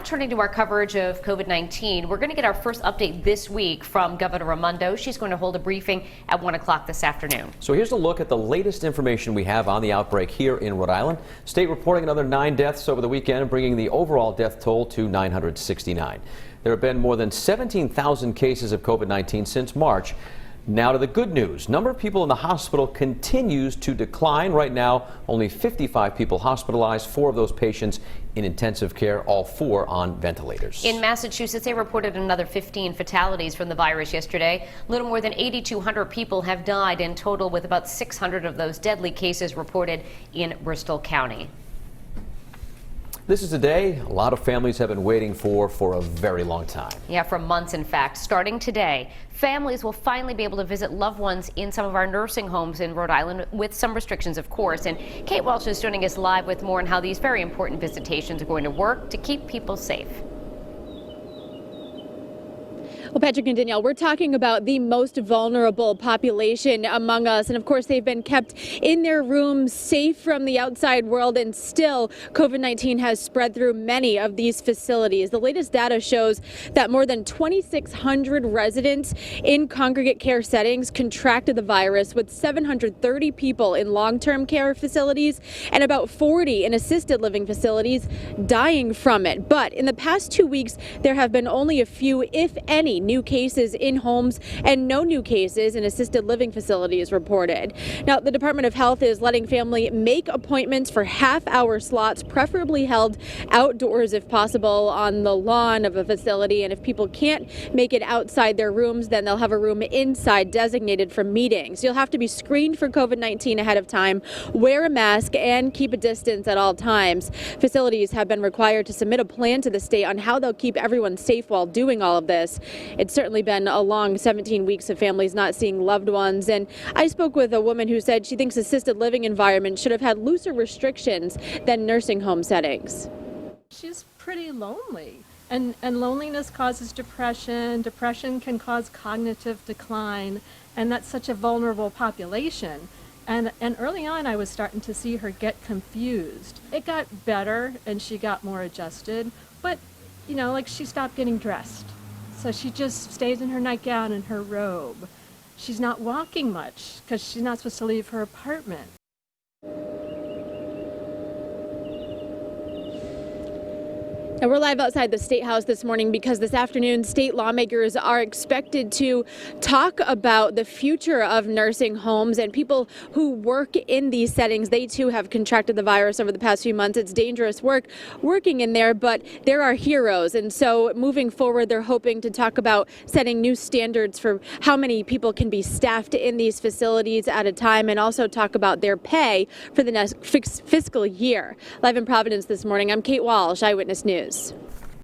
turning to our coverage of COVID-19, we're going to get our first update this week from Governor Raimondo. She's going to hold a briefing at 1 o'clock this afternoon. So here's a look at the latest information we have on the outbreak here in Rhode Island. State reporting another 9 deaths over the weekend, bringing the overall death toll to 969. There have been more than 17,000 cases of COVID-19 since March. Now to the good news. Number of people in the hospital continues to decline. Right now, only 55 people hospitalized, 4 of those patients in intensive care, all 4 on ventilators. In Massachusetts, they reported another 15 fatalities from the virus yesterday. A little more than 8,200 people have died in total, with about 600 of those deadly cases reported in Bristol County. This is a day a lot of families have been waiting for a very long time. Yeah, for months, in fact. Starting today, families will finally be able to visit loved ones in some of our nursing homes in Rhode Island, with some restrictions, of course. And Kate Walsh is joining us live with more on how these very important visitations are going to work to keep people safe. Well, Patrick and Danielle, we're talking about the most vulnerable population among us. And of course, they've been kept in their rooms, safe from the outside world. And still, COVID-19 has spread through many of these facilities. The latest data shows that more than 2,600 residents in congregate care settings contracted the virus, with 730 people in long-term care facilities and about 40 in assisted living facilities dying from it. But in the past 2 weeks, there have been only a few, if any, new cases in homes and no new cases in assisted living facilities reported. Now, the Department of Health is letting family make appointments for half-hour slots, preferably held outdoors if possible on the lawn of a facility. And if people can't make it outside their rooms, then they'll have a room inside designated for meetings. You'll have to be screened for COVID-19 ahead of time, wear a mask, and keep a distance at all times. Facilities have been required to submit a plan to the state on how they'll keep everyone safe while doing all of this. It's certainly been a long 17 weeks of families not seeing loved ones. And I spoke with a woman who said she thinks assisted living environments should have had looser restrictions than nursing home settings. She's pretty lonely. And loneliness causes depression. Depression can cause cognitive decline. And that's such a vulnerable population. And early on, I was starting to see her get confused. It got better and she got more adjusted. But, you know, like, she stopped getting dressed. So she just stays in her nightgown and her robe. She's not walking much because she's not supposed to leave her apartment. Now, we're live outside the State House this morning because this afternoon state lawmakers are expected to talk about the future of nursing homes and people who work in these settings. They too have contracted the virus over the past few months. It's dangerous work working in there, but there are heroes. And so moving forward, they're hoping to talk about setting new standards for how many people can be staffed in these facilities at a time, and also talk about their pay for the next fiscal year. Live in Providence this morning, I'm Kate Walsh, Eyewitness News.